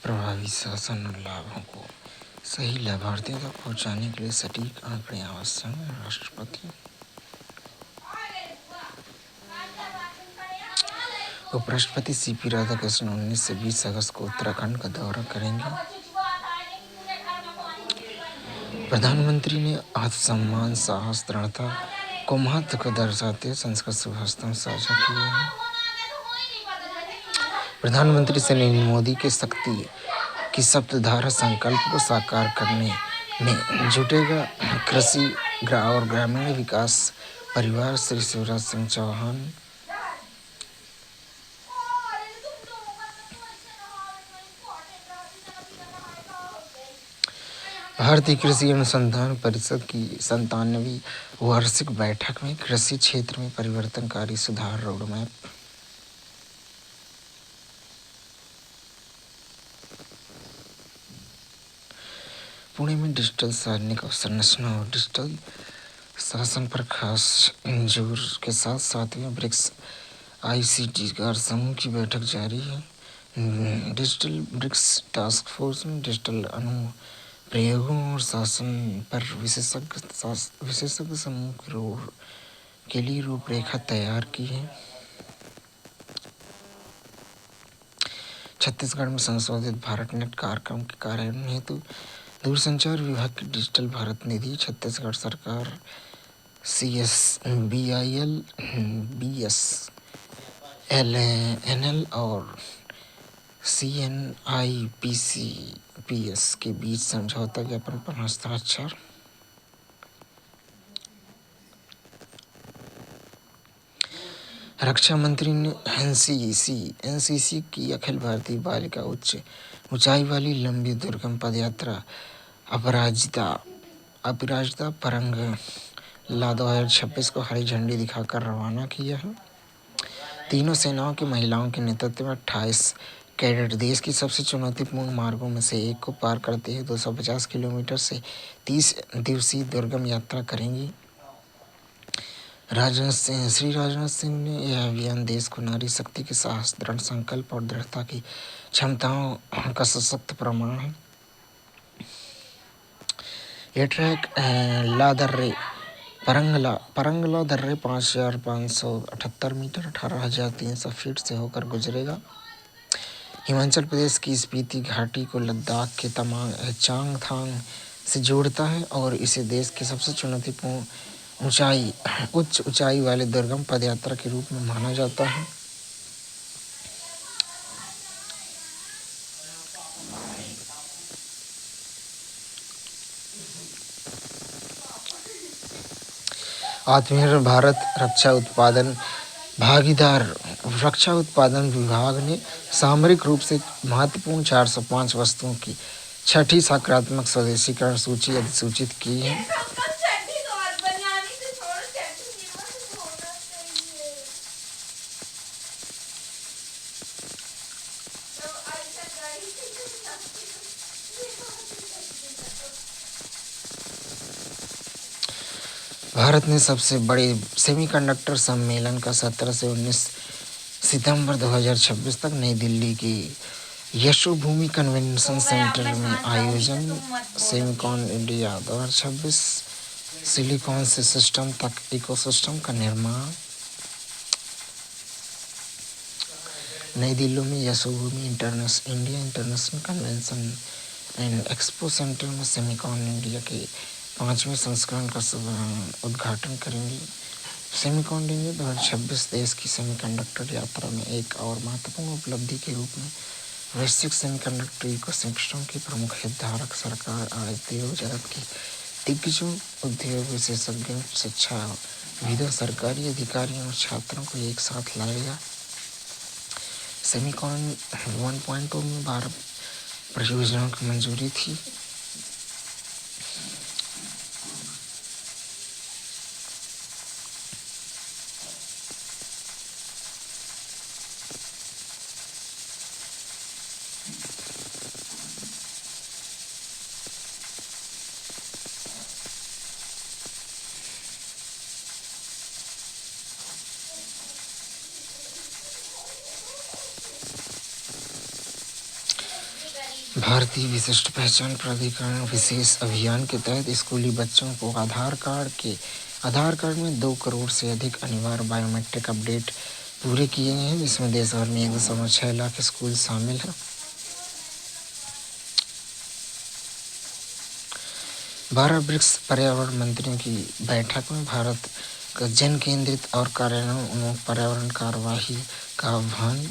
प्रभावी शासन और लाभों को सही लाभार्थियों तक पहुंचाने के लिए सटीक आंकड़े आवश्यक हैं। राष्ट्रपति उपराष्ट्रपति सीपी राधाकृष्णन 19 से 20 अगस्त को उत्तराखंड का दौरा करेंगे। प्रधानमंत्री ने आत्मसम्मान, साहस, दृढ़ता को महत्व को दर्शाते संस्कृत सुभाषितम साझा किए हैं। प्रधानमंत्री से नरेंद्र मोदी के शक्ति की सप्तधारा संकल्प को साकार करने में जुटेगा कृषि और ग्रामीण विकास परिवार श्री शिवराज सिंह चौहान। भारतीय कृषि अनुसंधान परिषद की 97वीं वार्षिक बैठक में कृषि क्षेत्र में परिवर्तनकारी सुधार रोडमैप। पुणे में डिजिटल सार्वजनिक अवसंरचना और डिजिटल शासन पर खास जोर के साथ 7वें ब्रिक्स ICT कार्य समूह की बैठक जारी है। डिजिटल ब्रिक्स टास्क फोर्स में डिजिटल अनुप्रयोगों और शासन पर विशेषज्ञ समूह के लिए रूपरेखा तैयार की है। छत्तीसगढ़ में संशोधित भारत नेट कार्यक्रम के कार्यान्वयन हेतु दूरसंचार विभाग की डिजिटल भारत निधि, छत्तीसगढ़ सरकार CSBIL, BSNL और CNIPCPS के बीच समझौता ज्ञापन पर हस्ताक्षर। रक्षा मंत्री ने NCC की अखिल भारतीय बालिका उच्च ऊंचाई वाली लंबी दुर्गम पदयात्रा अपराजिता परंगला 2026 को हरी झंडी दिखाकर रवाना किया है। तीनों सेनाओं की महिलाओं के नेतृत्व में 28 कैडेट देश की सबसे चुनौतीपूर्ण मार्गों में से एक को पार करते हुए 250 किलोमीटर से 30 दिवसीय दुर्गम यात्रा करेंगी। श्री राजनाथ सिंह ने यह अभियान देश को नारी शक्ति के साहस, दृढ़ संकल्प और दृढ़ता की क्षमताओं का सशक्त प्रमाण है। यह ट्रैक लादर्रे परंगला दर्रे 5578 मीटर 18,300 फीट से होकर गुजरेगा। हिमाचल प्रदेश की स्पीति घाटी को लद्दाख के चांगथांग से जोड़ता है और इसे देश के सबसे चुनौतीपूर्ण उच्च ऊंचाई वाले दुर्गम पदयात्रा के रूप में माना जाता है। आत्मनिर्भर भारत रक्षा उत्पादन विभाग ने सामरिक रूप से महत्वपूर्ण 405 वस्तुओं की 6ठी सकारात्मक स्वदेशीकरण सूची अधिसूचित की है। भारत ने सबसे बड़े सेमीकंडक्टर सम्मेलन का 17 से 19 सितंबर 2026 तक नई दिल्ली के यशोभूमि कन्वेंशन सेंटर में आयोजन। सेमिकॉन इंडिया 2026 सिलिकॉन से सिस्टम तक इकोसिस्टम का निर्माण। नई दिल्ली में Yashobhoomi India international convention and expo centre में सेमिकॉन इंडिया के 5वें संस्करण का उद्घाटन करेंगी। सेमिकॉन इंडिया 2026 देश की सेमीकंडक्टर यात्रा में एक और महत्वपूर्ण उपलब्धि के रूप में वैश्विक सेमीकंडक्टर इकोसिस्टम की प्रमुख हितधारक सरकार, उद्योग जगत के दिग्गजों, उद्योग विशेषज्ञों, शिक्षाविदों, सरकारी अधिकारियों और छात्रों को एक साथ लाएगा। सेमिकॉन 1.0 में 12 परियोजनाओं की मंजूरी थी। भारतीय विशिष्ट पहचान प्राधिकरण विशेष अभियान के तहत स्कूली बच्चों को आधार कार्ड में 2 करोड़ से अधिक अनिवार्य बायोमेट्रिक अपडेट पूरे किए गए हैं, जिसमें देश भर में 1.6 लाख स्कूल शामिल हैं। भारत ब्रिक्स पर्यावरण मंत्रियों की बैठक में भारत का जन केंद्रित और कार्यान्वयन पर्यावरण कार्यवाही का आह्वान।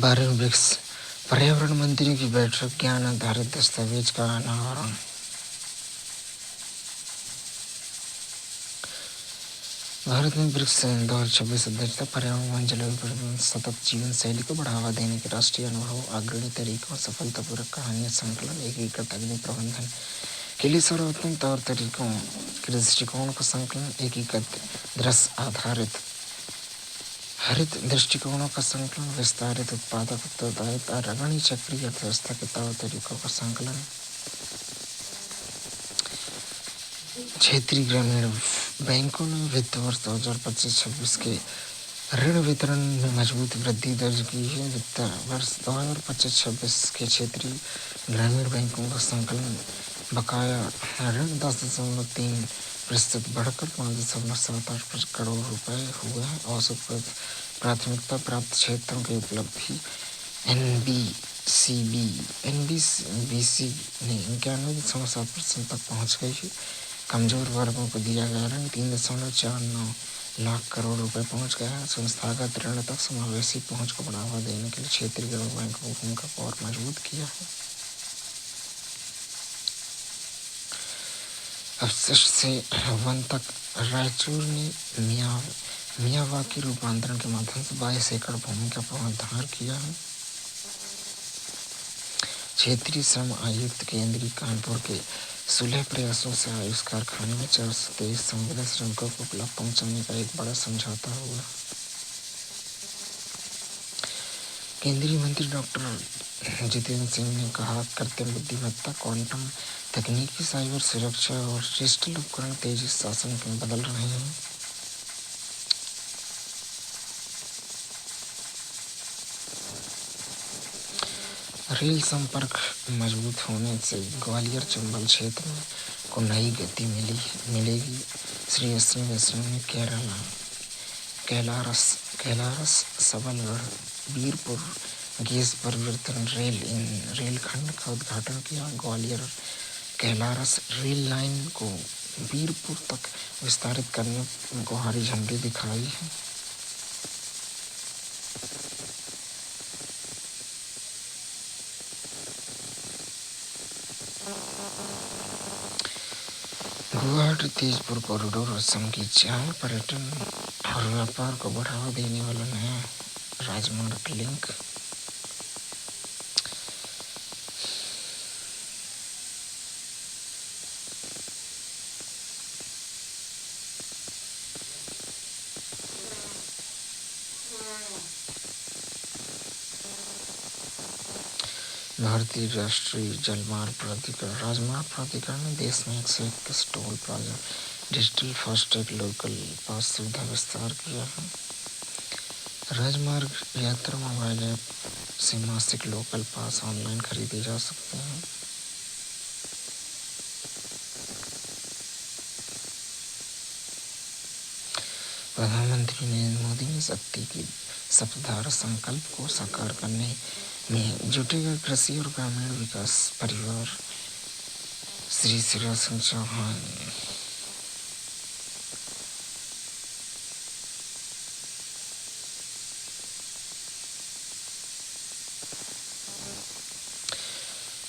भारत ब्रिक्स पर्यावरण मंत्रियों की बैठक ज्ञान आधारित दस्तावेज का अनावरण। भारत में ब्रिक्स 2026 अध्यक्षता पर्यावरण जलवायु परिवर्तन सतत जीवन शैली को बढ़ावा देने के राष्ट्रीय अनुभव अग्रणी तरीकों सफलतापूर्वक कहानियां संकलन एकीकृत अग्नि प्रबंधन के लिए सर्वोत्तम तौर तरीकों के दृष्टिकोण का संकलन एकीकृत दृश्य आधारित हरित दृष्टिकोणों का संकलन विस्तारित उत्पादक उत्तरदायित्व और अग्रणी चक्रीय अर्थव्यवस्था के तौर तरीकों का संकलन क्षेत्रीय ग्रामीण बैंकों ने वित्त वर्ष 2025-26 के ऋण वितरण में मजबूत वृद्धि दर्ज की है। वित्त वर्ष 2025-26 के क्षेत्रीय ग्रामीण बैंकों का संकलन बकाया ऋण 10.3% बढ़कर 5.78 करोड़ रुपए हुआ है। औसत प्राथमिकता प्राप्त क्षेत्रों की उपलब्धि एनबीसी ने 91.7% तक पहुंच गई है। कमजोर वर्गों को दिया गया ऋण 3.49 लाख करोड़ रुपए पहुंच गया है। संस्थागत ऋण तक समावेशी पहुंच को बढ़ावा देने के लिए क्षेत्रीय ग्रामीण बैंकों की भूमिका को और मजबूत किया है। अपशिष्ट से वन तक रायचूर ने मियावाकी रूपांतरण के माध्यम से 22 एकड़ भूमि का पुनरुद्धार किया है। क्षेत्रीय श्रम आयुक्त केंद्रीय कानपुर के सुलह प्रयासों से आयुष कारखाने में 423 संविदा श्रमिकों को लाभ पहुंचाने का एक बड़ा समझौता हुआ। केंद्रीय मंत्री डॉक्टर जितेंद्र सिंह ने कहा, कृत्रिम बुद्धिमत्ता, क्वांटम तकनीकी, साइबर सुरक्षा और डिजिटल उपकरण तेजी से शासन में बदल रहे हैं। रेल संपर्क मजबूत होने से ग्वालियर चंबल क्षेत्र को नई गति मिलेगी। श्री अश्विनी वैष्णव ने कैलारस सबलगढ़ वीरपुर गैस परिवर्तन रेलखंड का उद्घाटन किया। ग्वालियर कैलारस रेल लाइन को वीरपुर तक विस्तारित करने को हरी झंडी दिखाई है। गुवाहाटी तेजपुर कॉरिडोर असम की चाय, पर्यटन और व्यापार को बढ़ावा देने वाला नया राजमार्ग लिंक। भारतीय राष्ट्रीय राजमार्ग प्राधिकरण ने देश में 121 toll plaza digital FASTag local pass सुविधा विस्तार किया है। राजमार्ग यात्रा मोबाइल ऐप से मासिक लोकल पास ऑनलाइन खरीदे जा सकते हैं। प्रधानमंत्री नरेंद्र मोदी ने शक्ति की शपथधारा संकल्प को साकार करने में जुटेगा कृषि और ग्रामीण विकास परिवार। श्री शिवराज सिंह चौहान।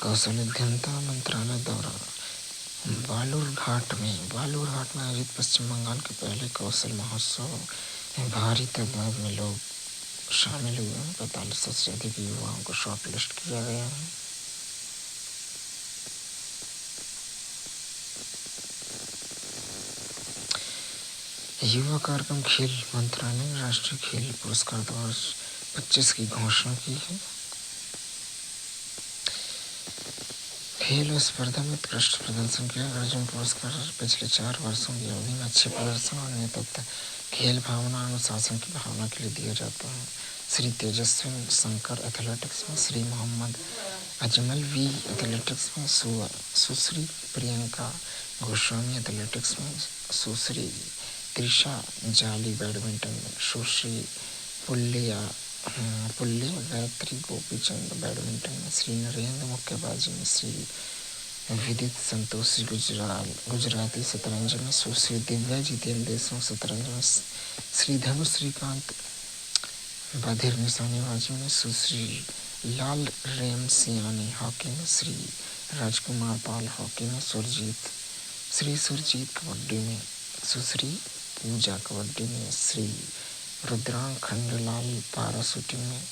कौशल उद्यमिता मंत्रालय द्वारा बालूरघाट में आयोजित पश्चिम बंगाल के पहले कौशल महोत्सव में भारी तादाद में लोग शामिल हुए हैं। 4500 से अधिक युवाओं को शॉर्टलिस्ट किया गया है। युवा कार्यक्रम खेल मंत्रालय ने राष्ट्रीय खेल पुरस्कार 2025 की घोषणा की है। खेल स्पर्धा में उत्कृष्ट प्रदर्शन किया। अर्जुन पुरस्कार पिछले 4 वर्षों की अवधि में अच्छे प्रदर्शन और नेतृत्व, खेल भावना, अनुशासन की भावना के लिए दिया जाता है। श्री तेजस्विन शंकर एथलेटिक्स में, श्री मोहम्मद अजमल वी एथलेटिक्स में, सुश्री प्रियंका गोस्वामी एथलेटिक्स में, सुश्री त्रिशा जाली बैडमिंटन में, सुश्री पुल्ले गायत्री गोपीचंद बैडमिंटन में, श्री नरेंद्र मुक्केबाजी में, श्री विदित संतोषी गुजराती शतरंज में, सुश्री दिव्या जितेंद्र देशमुख शतरंज में, श्री धनु श्रीकांत बधिर निशानेबाजी में, सुश्री लाल रेम सियानी हॉकी में, श्री राजकुमार पाल हॉकी में, श्री सुरजीत कबड्डी में, सुश्री पूजा कबड्डी में, श्री रुद्रांग खंडलाल पारा शूटिंग में,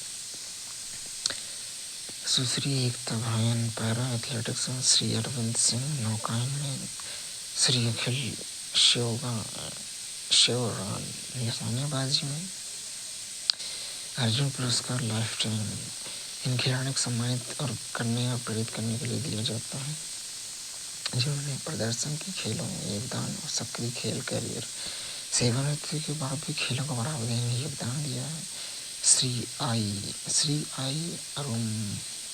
सुश्री एकता भायन पैरा एथलेटिक्स में, श्री अरविंद सिंह नौकायन में, श्री अखिल शिवरान निशानेबाजी में। अर्जुन पुरस्कार लाइफ टाइम इन खिलाड़ियों को सम्मानित और करने और प्रेरित करने के लिए दिया जाता है जिन्होंने प्रदर्शन की खेलों में योगदान और सक्रिय खेल करियर सेवानिवृत्ति के बाद भी खेलों को बढ़ावा देने में योगदान दिया है। श्री आई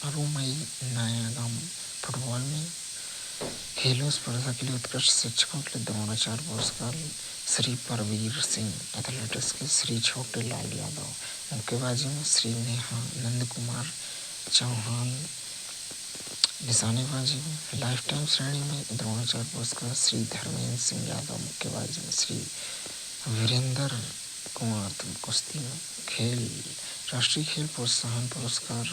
अरुमई नायागम फुटबॉल में, खेलों स्पर्धा के लिए उत्कृष्ट शिक्षकों के लिए द्रोणाचार्य पुरस्कार, श्री परवीर सिंह एथलेटिक्स के, श्री छोटे लाल यादव मुक्केबाजी में, श्री नेहा नंद कुमार चौहान निशानेबाजी में। लाइफ टाइम श्रेणी में द्रोणाचार्य पुरस्कार, श्री धर्मेंद्र सिंह यादव मुक्केबाजी में, श्री वीरेंद्र कुमार कुश्ती में। खेल राष्ट्रीय खेल प्रोत्साहन पुरस्कार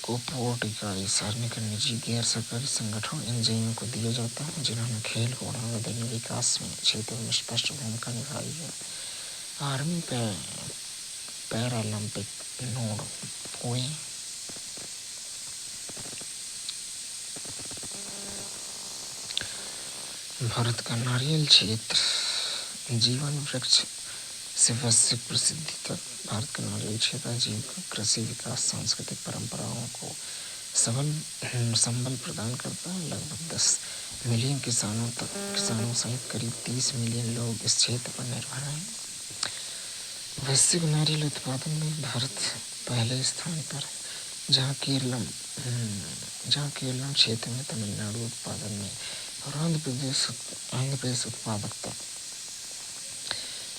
को पोर्ट इकाई सार्वजनिक निजी गैर सरकारी संगठन एनजीओ को दिया जाता है जिन्होंने खेल को बढ़ावा देने विकास में क्षेत्र में स्पष्ट भूमिका निभाई है। आर्मी पैरालंपिक नोड पोए भारत का नारियल क्षेत्र जीवन वृक्ष से वैश्विक प्रसिद्धि तक। भारत का नारियल क्षेत्र आजीविका, कृषि विकास, सांस्कृतिक परंपराओं को संबल प्रदान करता है। लगभग 10 मिलियन किसानों सहित करीब 30 मिलियन लोग इस क्षेत्र पर निर्भर हैं। वैश्विक नारियल उत्पादन में भारत पहले स्थान पर है, जहां केरलम क्षेत्र में, तमिलनाडु उत्पादन में और आंध्र प्रदेश उत्पादकता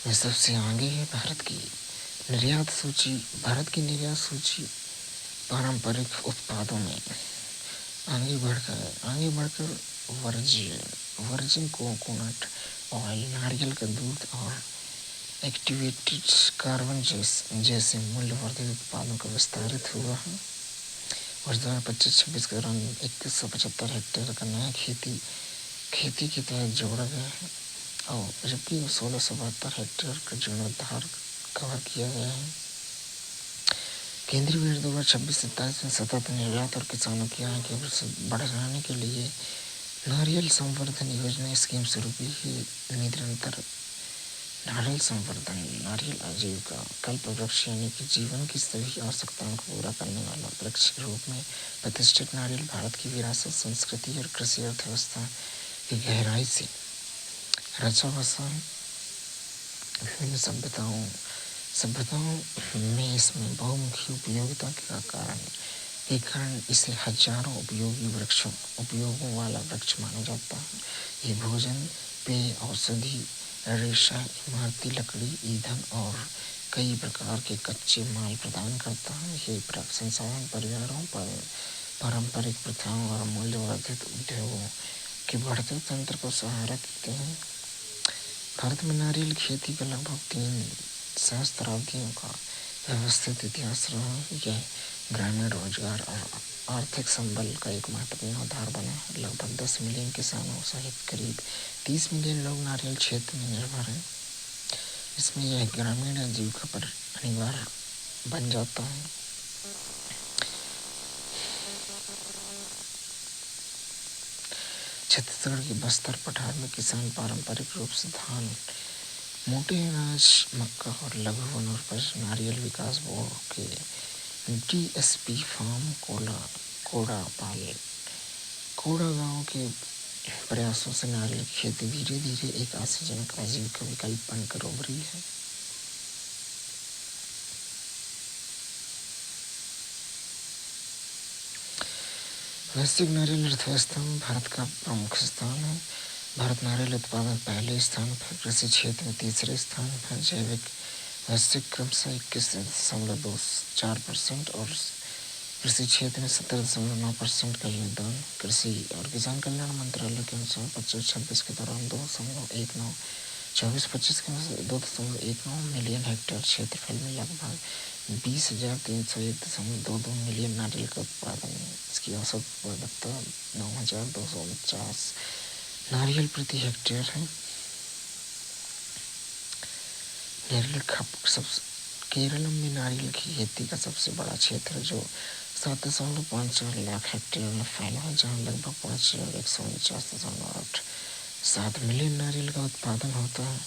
में सबसे आगे है। भारत की निर्यात सूची पारंपरिक उत्पादों में आगे बढ़कर वर्जिन कोकोनट ऑयल, नारियल का दूध और एक्टिवेटेड कार्बन जैसे मूल्यवर्धित उत्पादों का विस्तारित हुआ है। वर्ष 2025-26 के दौरान 2175 हेक्टेयर का नया खेती के तहत जोड़ा गया है और जबकि 1672 हेक्टेयर का जीर्णोद्धार कवर किया गया है। केंद्रीय बजट 2026-27 में सतत निर्यात और किसानों की आय के बढ़ाने के लिए नारियल संवर्धन योजना स्कीम शुरू की है। निरंतर नारियल संवर्धन, नारियल आजीविका कल्प वृक्ष यानी कि जीवन की सभी आवश्यकताओं को पूरा करने वाला वृक्ष के रूप में प्रतिष्ठित नारियल भारत की विरासत, संस्कृति और कृषि अर्थव्यवस्था की गहराई से रचा बसा है। विभिन्न सभ्यताओं में इसमें बहुमुखी उपयोगिता के कारण इसे हजारों उपयोगों वाला वृक्ष माना जाता है। ये भोजन, पेय, औषधि, रेशा, इमारती लकड़ी, ईंधन और कई प्रकार के कच्चे माल प्रदान करता है। ये संसाधन परिवारों पर पारंपरिक प्रथाओं और मूल्यवर्धित उद्योगों के बढ़ते तंत्र को सहारा देते हैं। भारत में नारियल खेती का लगभग 3 सहस्त्राब्दियों का व्यवस्थित इतिहास रहा है। यह ग्रामीण रोजगार और आर्थिक संबल का एक महत्वपूर्ण आधार बना है। लगभग 10 मिलियन किसानों सहित करीब 30 मिलियन लोग नारियल क्षेत्र में निर्भर हैं, इसमें यह ग्रामीण आजीविका पर अनिवार्य बन जाता है। छत्तीसगढ़ के बस्तर पठार में किसान पारंपरिक रूप से धान, मोटे अनाज, मक्का और लघु वनोपज नारियल विकास बोर्ड के DSP फार्म कोड़ा गांव के प्रयासों से नारियल की खेती धीरे धीरे एक आशाजनक आजीविका विकल्प बनकर उभरी है। वैश्विक नारियल अर्थव्यवस्था में भारत का प्रमुख स्थान है। भारत नारियल उत्पादन पहले स्थान पर, कृषि क्षेत्र में तीसरे स्थान पर, जैविक वैश्विक क्रमशः 21.24% और कृषि क्षेत्र में 17.9% का योगदान। कृषि और किसान कल्याण मंत्रालय के अनुसार 25-26 के दौरान 24-25 के अनुसार 2.19 मिलियन हेक्टेयर क्षेत्रफल में लगभग 20,301.22 मिलियन नारियल का उत्पादन। इसकी औसत उत्पादकता 9,249 नारियल प्रति हेक्टेयर है। केरल में नारियल की खेती का सबसे बड़ा क्षेत्र जो 7.54 लाख हेक्टेयर में फैला है, जहाँ लगभग 5,149.87 मिलियन नारियल का उत्पादन होता है।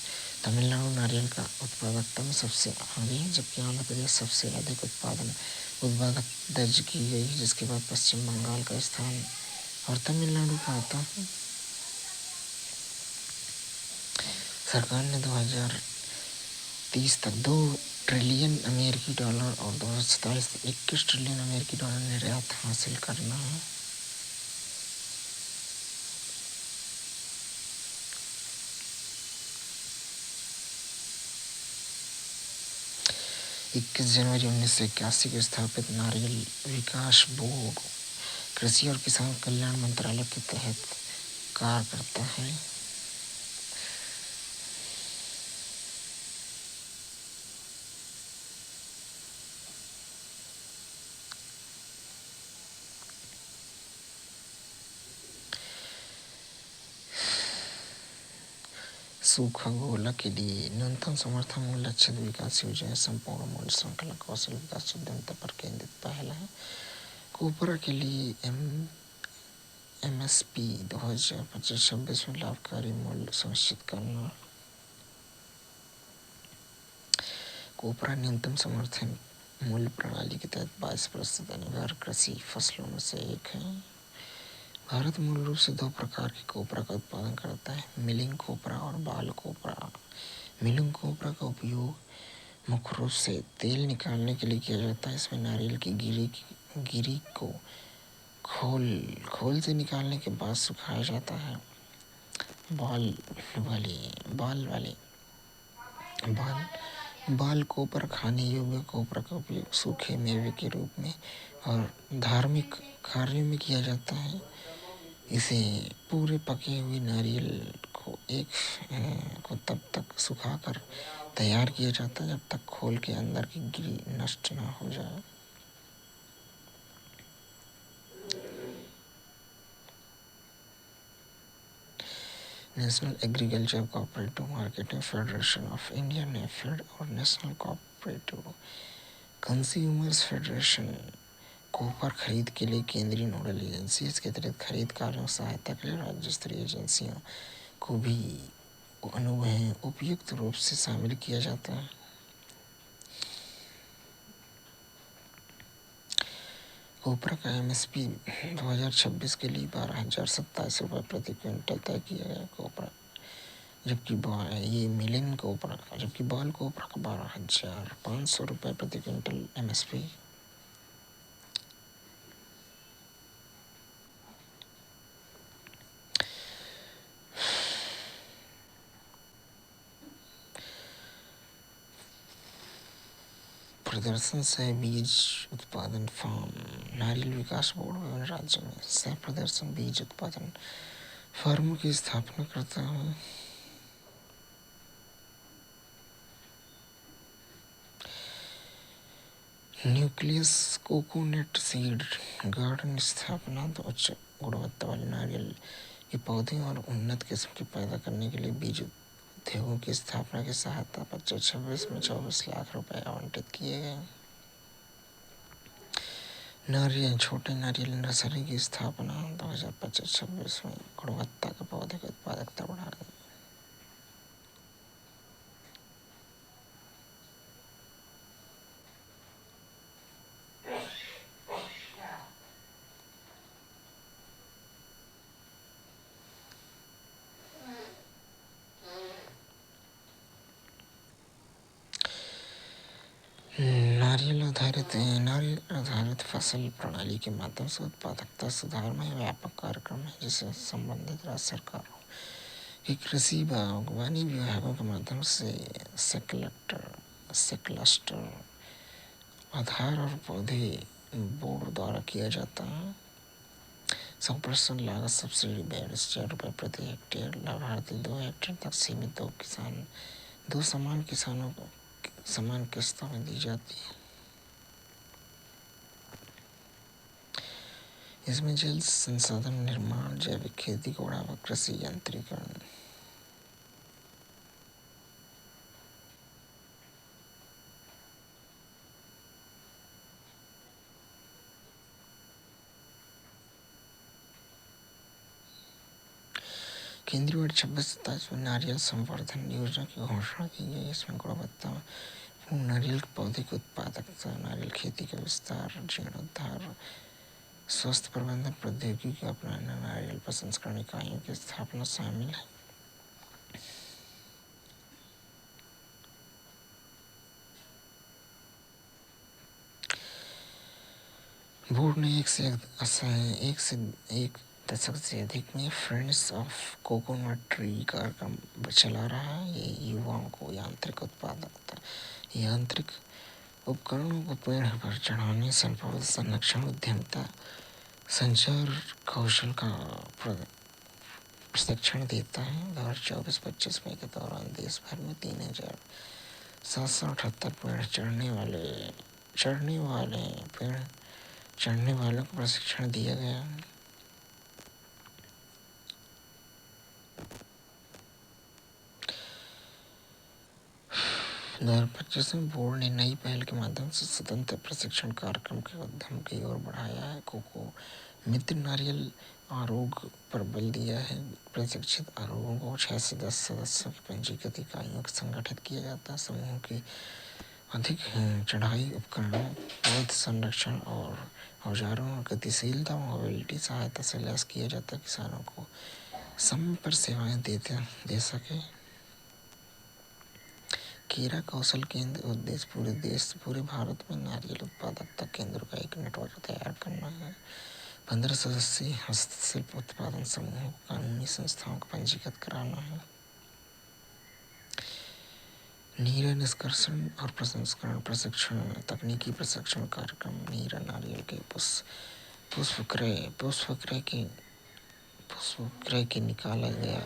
तमिलनाडु नारियल का उत्पादकता में सबसे आगे है, जबकि आंध्र प्रदेश सबसे अधिक उत्पादक दर्ज की गई है, जिसके बाद पश्चिम बंगाल का स्थान और तमिलनाडु का आता है। सरकार ने 2030 तक 2 ट्रिलियन अमेरिकी डॉलर और 2027 तक 21 ट्रिलियन अमेरिकी डॉलर निर्यात हासिल करना है। 21 जनवरी 1981 को स्थापित नारियल विकास बोर्ड कृषि और किसान कल्याण मंत्रालय के तहत कार्य करता है। सूखा गोला के लिए न्यूनतम समर्थन मूल्य लक्षित विकास योजना संपूर्ण मूल्य श्रृंखला कौशल विकास उद्यमिता पर केंद्रित पहल है। कोपरा के लिए MSP 2025-26 में लाभकारी मूल्य सुनिश्चित करना। कोपरा न्यूनतम समर्थन मूल्य प्रणाली के तहत 22% अनिवार्य कृषि फसलों में से एक है। भारत मूल रूप से 2 प्रकार के कोपरा का उत्पादन करता है, मिलिंग कोपरा और बाल कोपरा। मिलिंग कोपरा का उपयोग मुख्य रूप से तेल निकालने के लिए किया जाता है। इसमें नारियल की गिरी को खोल से निकालने के बाद सुखाया जाता है। बाल कोपरा खाने योग्य कोपरा का उपयोग सूखे मेवे के रूप में और धार्मिक कार्यों में किया जाता है। इसे पूरे पके हुए नारियल को तब तक सुखाकर तैयार किया जाता है जब तक खोल के अंदर की गिरी नष्ट न हो जाए। National agriculture cooperative marketing federation of India NAFED और नेशनल कोऑपरेटिव कंज्यूमर्स फेडरेशन कोपर खरीद के लिए केंद्रीय नोडल एजेंसी। इसके अतिरिक्त खरीद कार्यों में सहायता के लिए राज्य स्तरीय एजेंसियों को भी उपयुक्त रूप से शामिल किया जाता है। कोपरा का MSP 2026 के लिए 12,027 रुपये प्रति क्विंटल तय किया गया कोपरा, जबकि बाल कोपरा का 12,500 रुपये प्रति क्विंटल MSP। प्रदर्शन सह बीज उत्पादन फार्म नारियल विकास बोर्ड विभिन्न राज्यों में सह प्रदर्शन बीज उत्पादन फार्मों की स्थापना करता है। न्यूक्लियस कोकोनट सीड गार्डन स्थापना तो उच्च गुणवत्ता वाले नारियल के पौधे और उन्नत किस्म के पैदा करने के लिए बीज उद्योगों की स्थापना की सहायता 25-26 में 24 लाख रुपए आवंटित किए गए। छोटे नारियल नर्सरी की स्थापना 2025-26 में गुणवत्ता के पौधे की उत्पादकता बढ़ाने। नारियल आधारित फसल प्रणाली के माध्यम से उत्पादकता सुधार में व्यापक कार्यक्रम है, जिसे संबंधित राज्य सरकारों के कृषि व बागवानी विभागों के माध्यम से सेक्लस्टर आधार और पौधे बोर्ड द्वारा किया जाता है। 100% लागत सब्सिडी 42,000 रुपये प्रति हेक्टेयर। लाभार्थी 2 हेक्टेयर तक सीमित दो समान किसानों को समान किस्तों में दी जाती है। इसमें जल संसाधन निर्माण, जैविक खेती को बढ़ावा, कृषि यंत्रीकरण। केंद्रीय बजट 26-27 में नारियल संवर्धन योजना की घोषणा की गई। इसमें गुणवत्ता नारियल के पौधे की उत्पादकता, नारियल खेती का विस्तार, जीर्णोद्धार, स्वास्थ्य प्रबंधन प्रौद्योगिकी का अपनाना, नारियल प्रसंस्करण इकाइयों की स्थापना शामिल है। बोर्ड ने एक दशक से अधिक में फ्रेंड्स ऑफ कोकोनट ट्री कार्यक्रम चला रहा है। ये युवाओं को यांत्रिक उत्पादकता, यांत्रिक उपकरणों को पेड़ पर चढ़ाने, संपौध संरक्षण, उद्यमिता, संचार कौशल का प्रशिक्षण देता है। 2024-25 में के दौरान देश भर में 3,778 पेड़ चढ़ने वालों को प्रशिक्षण दिया गया। 2025 में बोर्ड ने नई पहल के माध्यम से स्वतंत्र प्रशिक्षण कार्यक्रम के उद्यम की ओर बढ़ाया है। कोको मित्र नारियल आरोग्य पर बल दिया है। प्रशिक्षित आरोग्यों को 6 से 10 सदस्यों की पंजीकृत इकाइयों को संगठित किया जाता है। समूह की अधिक चढ़ाई उपकरणों, पौध संरक्षण और औजारों और गतिशीलता मोबिलिटी सहायता से लैस किया जाता है। किसानों को समय पर सेवाएं दे सके। कीड़ा कौशल केंद्र उद्देश्य पूरे भारत में नारियल उत्पादकता केंद्र का एक नेटवर्क तैयार करना है। 15 सदस्यीय हस्तशिल्प उत्पादन समूहों को कानूनी संस्थाओं को पंजीकृत कराना है। नीरा निष्कर्षण और प्रसंस्करण प्रशिक्षण, तकनीकी प्रशिक्षण कार्यक्रम। नीरा नारियल के पुष्पक्रय के निकाला गया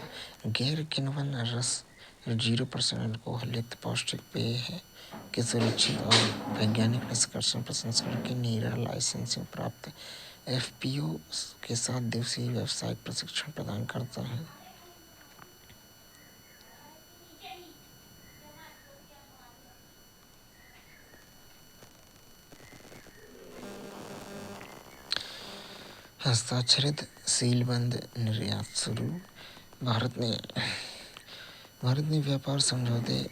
गैर किण्वन रस 0% अल्कोहल युक्त पौष्टिक पेय है के सुरक्षित और वैज्ञानिक निष्कर्षण प्रसंस्करण के नीरा लाइसेंसिंग प्राप्त FPO के 7 दिवसीय व्यावसायिक प्रशिक्षण प्रदान करता है। हस्ताक्षरित सीलबंद निर्यात शुरू। भारत ने व्यापार समझौते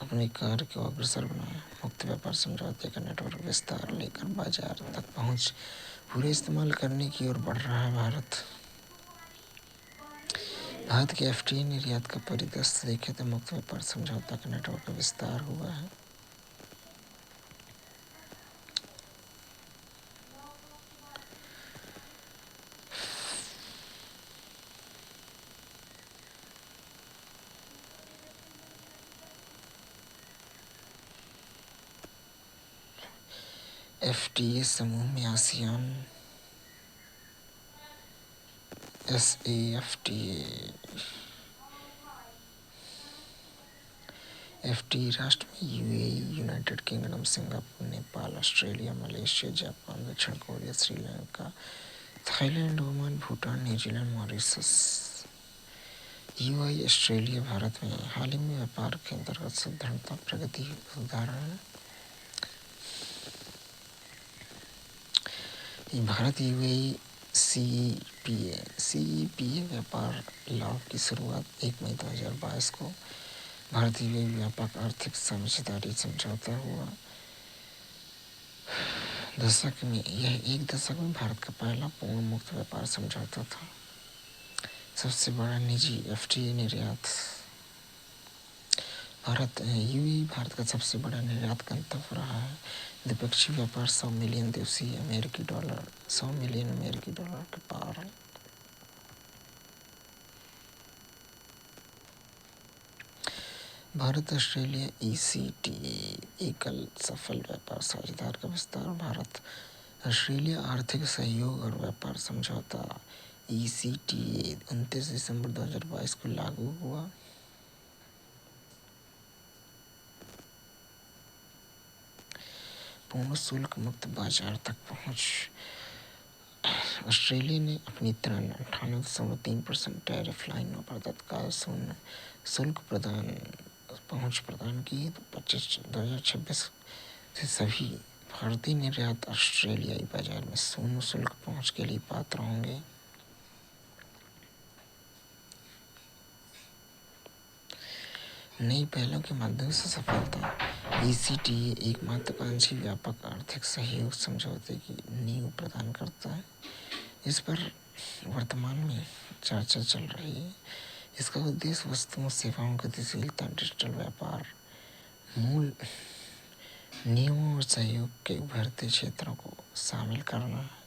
अपने कार्य को अग्रसर बनाया। मुक्त व्यापार समझौते का नेटवर्क विस्तार लेकर बाजार तक पहुंच पूरे इस्तेमाल करने की ओर बढ़ रहा है। भारत के FTA निर्यात का परिदृश्य देखें तो मुक्त व्यापार समझौता का नेटवर्क का विस्तार हुआ है। FTA समूह में आसियान, FTA राष्ट्र में UAE, United Kingdom, Singapore, Nepal, Australia, Malaysia, Japan, दक्षिण Korea, Sri Lanka, Thailand, Oman, Bhutan, New Zealand, Mauritius. UI Australia Bharat में हाल ही में व्यापार के अंतर्गत सुदृढ़ता प्रगति उदाहरण है। भारत UAE CEPA व्यापार लाभ की शुरुआत 1 मई 2022 को भारत UAE व्यापक आर्थिक साझेदारी समझौता हुआ। यह एक दशक में भारत का पहला पूर्ण मुक्त व्यापार समझौता था। सबसे बड़ा निजी FTA निर्यात यूएई भारत का सबसे बड़ा निर्यात गंतव्य रहा है। द्विपक्षीय व्यापार 100 मिलियन दिवसीय अमेरिकी डॉलर 100 मिलियन अमेरिकी डॉलर के पार है। भारत ऑस्ट्रेलिया ईसीटीए एकल सफल व्यापार साझेदार का विस्तार। भारत ऑस्ट्रेलिया आर्थिक सहयोग और व्यापार समझौता ईसीटीए 29 दिसंबर 2022 को लागू हुआ। पूर्ण शुल्क मुक्त बाजार तक पहुंच। ऑस्ट्रेलिया ने अपनी 98.3% टैरिफ लाइनों पर तत्काल शून्य शुल्क पहुंच प्रदान की। 2026 से सभी भारतीय निर्यात ऑस्ट्रेलियाई बाजार में शून्य शुल्क पहुंच के लिए पात्र होंगे। नई पहलों के माध्यम से सफलता। ईसीटीए एक महत्वाकांक्षी व्यापक आर्थिक सहयोग समझौते की नींव प्रदान करता है। इस पर वर्तमान में चर्चा चल रही है। इसका उद्देश्य वस्तुओं सेवाओं गतिशीलता डिजिटल व्यापार मूल नियमों और सहयोग के उभरते क्षेत्रों को शामिल करना है।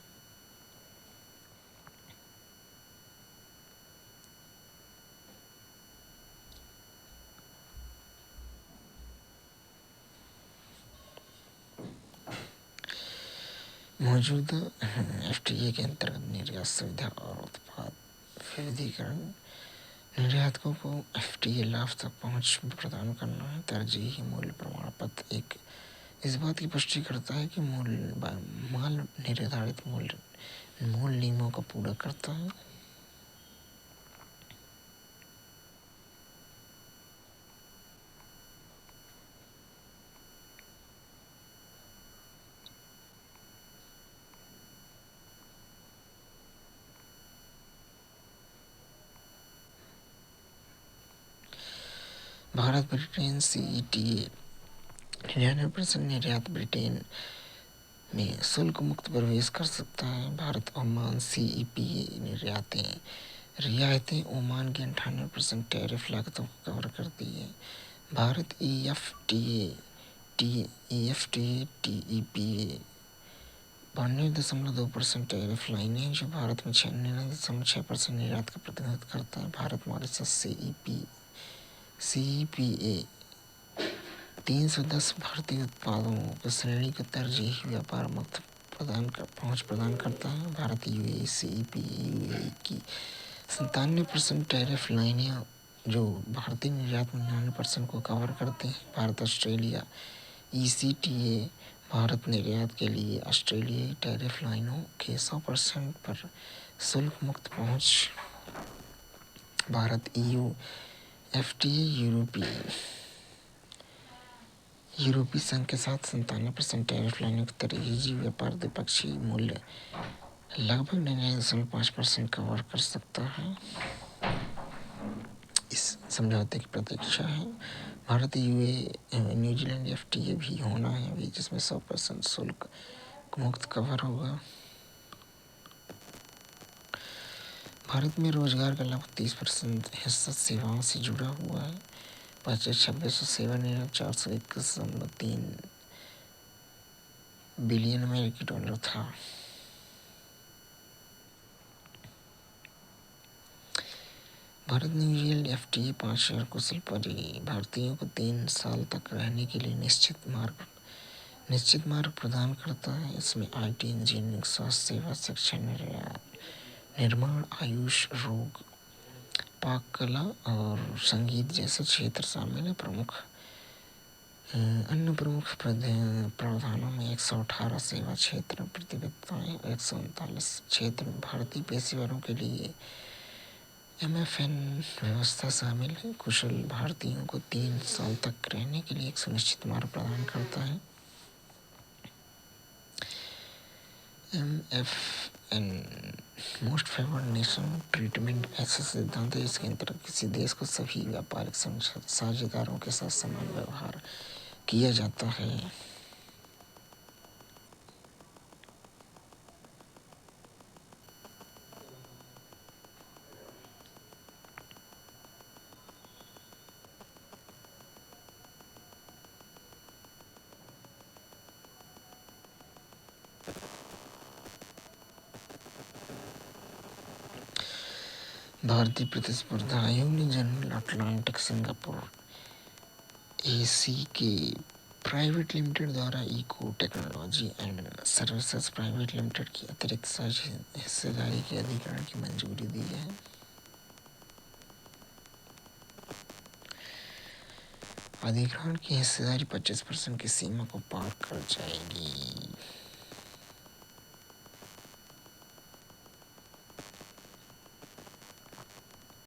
मौजूदा एफटीए के अंतर्गत निर्यात सुविधा और उत्पाद विविधीकरण। निर्यातकों को एफटीए लाभ तक पहुंच प्रदान करना है। तरजीही मूल्य प्रमाण पत्र एक इस बात की पुष्टि करता है कि माल निर्धारित मूल नियमों का पूरा करता है। भारत ब्रिटेन सीईटीए 99% निर्यात ब्रिटेन में शुल्क मुक्त प्रवेश कर सकता है। भारत ओमान सीईपीए रियायतें ओमान की 98% टैरिफ लागतों को कवर करती है। भारत ईएफटीए टीईपीए 92.2% टैरिफ लाइनें जो भारत में 96.6% निर्यात का प्रतिनिधित्व करता है। भारत मॉरिशस सीईपीए 310 भारतीय उत्पादों की श्रेणी को तरजीही व्यापार मुक्त पहुंच प्रदान करता है। भारत यूएई सीईपीए यूएई की 97% टैरिफ लाइनें जो भारतीय निर्यात में 99% को कवर करते हैं। भारत ऑस्ट्रेलिया ईसीटीए भारत निर्यात के लिए ऑस्ट्रेलियाई टैरिफ लाइनों के 100% पर शुल्क मुक्त पहुंच। भारत ईयू एफटीए यूरोपीय संघ के साथ 97% टैरिफ लाइनों के तरजीही व्यापार द्विपक्षीय मूल्य लगभग 99.5% कवर कर सकता है। इस समझौते की प्रतीक्षा है। भारत न्यूजीलैंड एफटीए भी होना है अभी, जिसमें 100% शुल्क मुक्त कवर होगा। भारत में रोजगार का लगभग 30% हिस्सा सेवाओं से जुड़ा हुआ है। 2026 सेवा निर्यात 421.3 बिलियन अमेरिकी डॉलर था। भारत न्यूजीलैंड एफटीए 5,000 कुशल भारतीयों को 3 साल तक रहने के लिए निश्चित मार्ग प्रदान करता है। इसमें आईटी, इंजीनियरिंग, स्वास्थ्य सेवा, शिक्षा, निर्माण, आयुष, रोग, पाक कला और संगीत जैसे क्षेत्र शामिल है। अन्य प्रमुख प्रावधानों में 118 सेवा क्षेत्र प्रतिबद्धताएं, 139 क्षेत्र में भारतीय पेशेवरों के लिए एमएफएन व्यवस्था शामिल है। कुशल भारतीयों को 3 साल तक रहने के लिए एक सुनिश्चित मार्ग प्रदान करता है। MFN most favoured nation treatment ऐसा सिद्धांत है जिसके अंतर्गत किसी देश को सभी व्यापारिक साझेदारों के साथ समान व्यवहार किया जाता है। भारतीय प्रतिस्पर्धा आयोग ने जनरल अटलांटिक सिंगापुर एसी के प्राइवेट लिमिटेड द्वारा eco technology and services private limited की अतिरिक्त हिस्सेदारी के अधिग्रहण की मंजूरी दी है। अधिग्रहण की हिस्सेदारी 25% की सीमा को पार कर जाएगी।